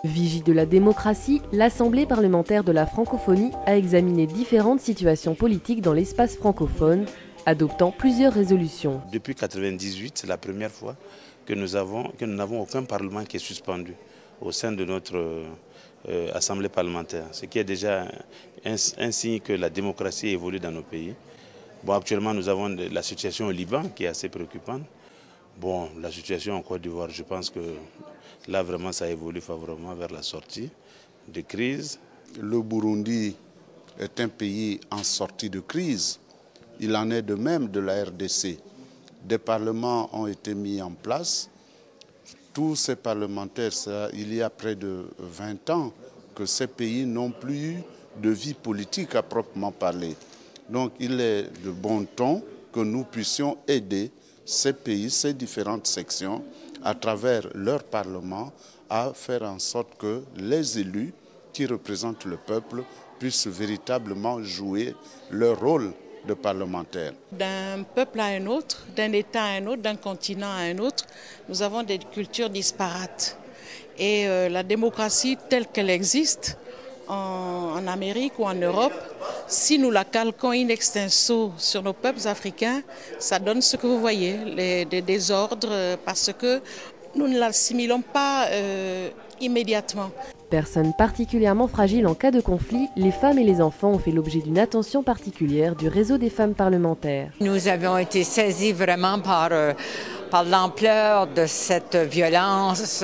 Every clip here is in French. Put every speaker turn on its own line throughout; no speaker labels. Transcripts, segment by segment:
Vigie de la démocratie, l'Assemblée parlementaire de la francophonie a examiné différentes situations politiques dans l'espace francophone, adoptant plusieurs résolutions.
Depuis 1998, c'est la première fois que nous n'avons aucun parlement qui est suspendu au sein de notre Assemblée parlementaire, ce qui est déjà un signe que la démocratie évolue dans nos pays. Bon, actuellement, nous avons la situation au Liban qui est assez préoccupante. Bon, la situation en Côte d'Ivoire, je pense que là, vraiment, ça évolue favorablement vers la sortie de crise.
Le Burundi est un pays en sortie de crise. Il en est de même de la RDC. Des parlements ont été mis en place. Tous ces parlementaires, il y a près de 20 ans que ces pays n'ont plus de vie politique à proprement parler. Donc il est de bon ton que nous puissions aider ces pays, ces différentes sections, à travers leur parlement, à faire en sorte que les élus qui représentent le peuple puissent véritablement jouer leur rôle de parlementaires.
D'un peuple à un autre, d'un État à un autre, d'un continent à un autre, nous avons des cultures disparates. Et la démocratie telle qu'elle existe en Amérique ou en Europe, si nous la calquons in extenso sur nos peuples africains, ça donne ce que vous voyez, des désordres, parce que nous ne l'assimilons pas immédiatement.
Personnes particulièrement fragiles en cas de conflit, les femmes et les enfants ont fait l'objet d'une attention particulière du réseau des femmes parlementaires.
Nous avons été saisis vraiment par l'ampleur de cette violence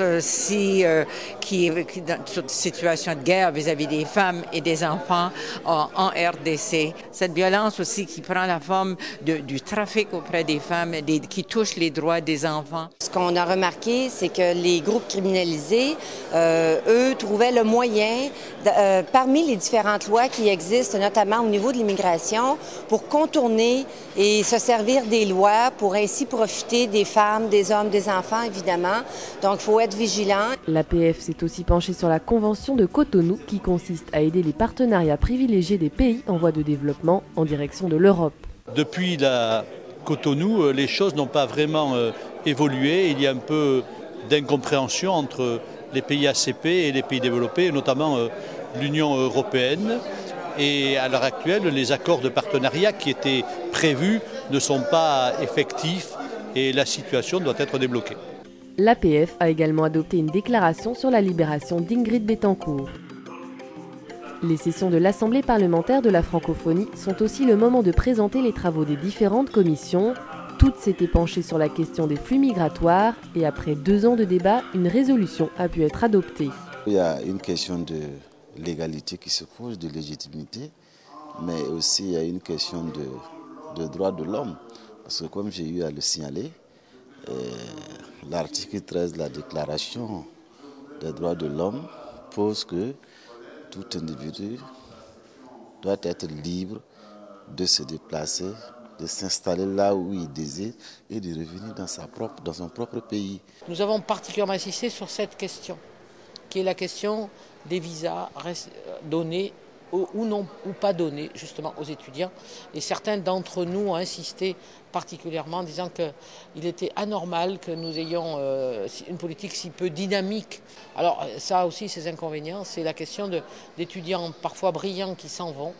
qui dans toute situation de guerre vis-à-vis des femmes et des enfants en RDC. Cette violence aussi qui prend la forme du trafic auprès des femmes, qui touche les droits des enfants.
Ce qu'on a remarqué, c'est que les groupes criminalisés, eux, trouvaient le moyen, parmi les différentes lois qui existent, notamment au niveau de l'immigration, pour contourner et se servir des lois pour ainsi profiter des femmes, des hommes, des enfants, évidemment. Donc, il faut être vigilant.
L'APF s'est aussi penchée sur la Convention de Cotonou qui consiste à aider les partenariats privilégiés des pays en voie de développement en direction de l'Europe.
Depuis la Cotonou, les choses n'ont pas vraiment évolué. Il y a un peu d'incompréhension entre les pays ACP et les pays développés, notamment l'Union européenne. Et à l'heure actuelle, les accords de partenariat qui étaient prévus ne sont pas effectifs et la situation doit être débloquée.
L'APF a également adopté une déclaration sur la libération d'Ingrid Betancourt. Les sessions de l'Assemblée parlementaire de la francophonie sont aussi le moment de présenter les travaux des différentes commissions. Toutes s'étaient penchées sur la question des flux migratoires et après 2 ans de débat, une résolution a pu être adoptée.
Il y a une question de légalité qui se pose, de légitimité, mais aussi il y a une question de droits de l'homme. Parce que comme j'ai eu à le signaler, l'article 13 de la Déclaration des droits de l'homme pose que tout individu doit être libre de se déplacer, de s'installer là où il désire et de revenir dans son propre pays.
Nous avons particulièrement insisté sur cette question, qui est la question des visas donnés ou pas donnés justement aux étudiants. Et certains d'entre nous ont insisté particulièrement en disant qu'il était anormal que nous ayons une politique si peu dynamique. Alors ça a aussi ses inconvénients, c'est la question d'étudiants parfois brillants qui s'en vont,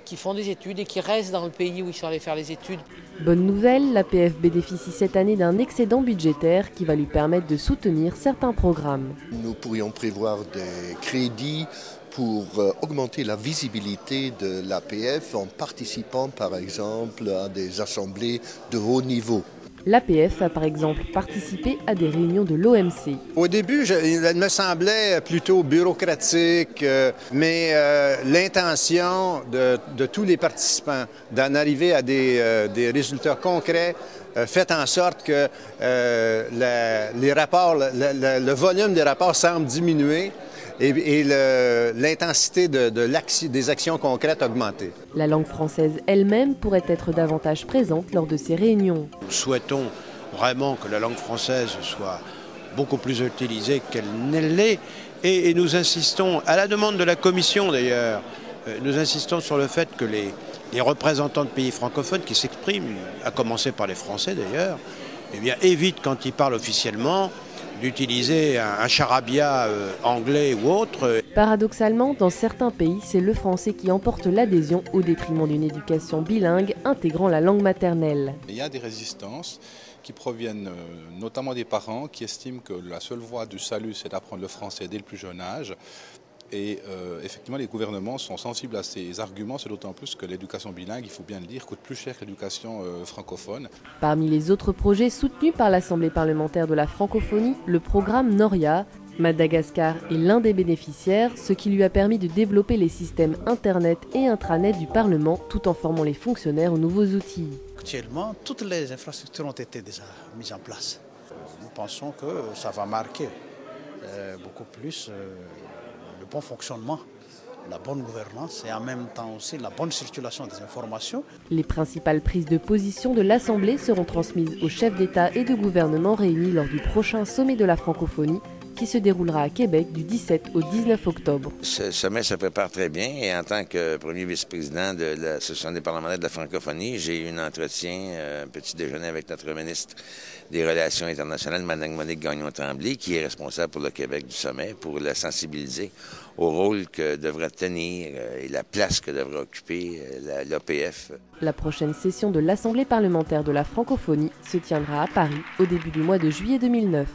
qui font des études et qui restent dans le pays où ils sont allés faire les études.
Bonne nouvelle, l'APF bénéficie cette année d'un excédent budgétaire qui va lui permettre de soutenir certains programmes.
Nous pourrions prévoir des crédits pour augmenter la visibilité de l'APF en participant par exemple à des assemblées de haut niveau.
L'APF a par exemple participé à des réunions de l'OMC.
Au début, il me semblait plutôt bureaucratique, mais l'intention de tous les participants d'en arriver à des résultats concrets fait en sorte que les rapports, le volume des rapports semble diminuer. Et l'intensité des actions concrètes augmenter.
La langue française elle-même pourrait être davantage présente lors de ces réunions.
Nous souhaitons vraiment que la langue française soit beaucoup plus utilisée qu'elle ne l'est et nous insistons, à la demande de la Commission d'ailleurs, nous insistons sur le fait que les représentants de pays francophones qui s'expriment, à commencer par les Français d'ailleurs, eh bien, évitent quand ils parlent officiellement d'utiliser un charabia anglais ou autre.
Paradoxalement, dans certains pays, c'est le français qui emporte l'adhésion au détriment d'une éducation bilingue intégrant la langue maternelle.
Il y a des résistances qui proviennent notamment des parents qui estiment que la seule voie du salut, c'est d'apprendre le français dès le plus jeune âge. Et effectivement, les gouvernements sont sensibles à ces arguments, c'est d'autant plus que l'éducation bilingue, il faut bien le dire, coûte plus cher que l'éducation francophone.
Parmi les autres projets soutenus par l'Assemblée parlementaire de la francophonie, le programme Noria. Madagascar est l'un des bénéficiaires, ce qui lui a permis de développer les systèmes Internet et intranet du Parlement tout en formant les fonctionnaires aux nouveaux outils.
Actuellement, toutes les infrastructures ont été déjà mises en place. Nous pensons que ça va marquer beaucoup plus le bon fonctionnement, la bonne gouvernance et en même temps aussi la bonne circulation des informations.
Les principales prises de position de l'Assemblée seront transmises aux chefs d'État et de gouvernement réunis lors du prochain sommet de la francophonie qui se déroulera à Québec du 17 au 19 octobre.
Ce sommet se prépare très bien et en tant que premier vice-président de l'Association des parlementaires de la francophonie, j'ai eu un entretien, un petit déjeuner avec notre ministre des Relations internationales, Mme Monique Gagnon-Tremblay, qui est responsable pour le Québec du sommet, pour la sensibiliser au rôle que devrait tenir et la place que devrait occuper l'APF.
La prochaine session de l'Assemblée parlementaire de la francophonie se tiendra à Paris au début du mois de juillet 2009.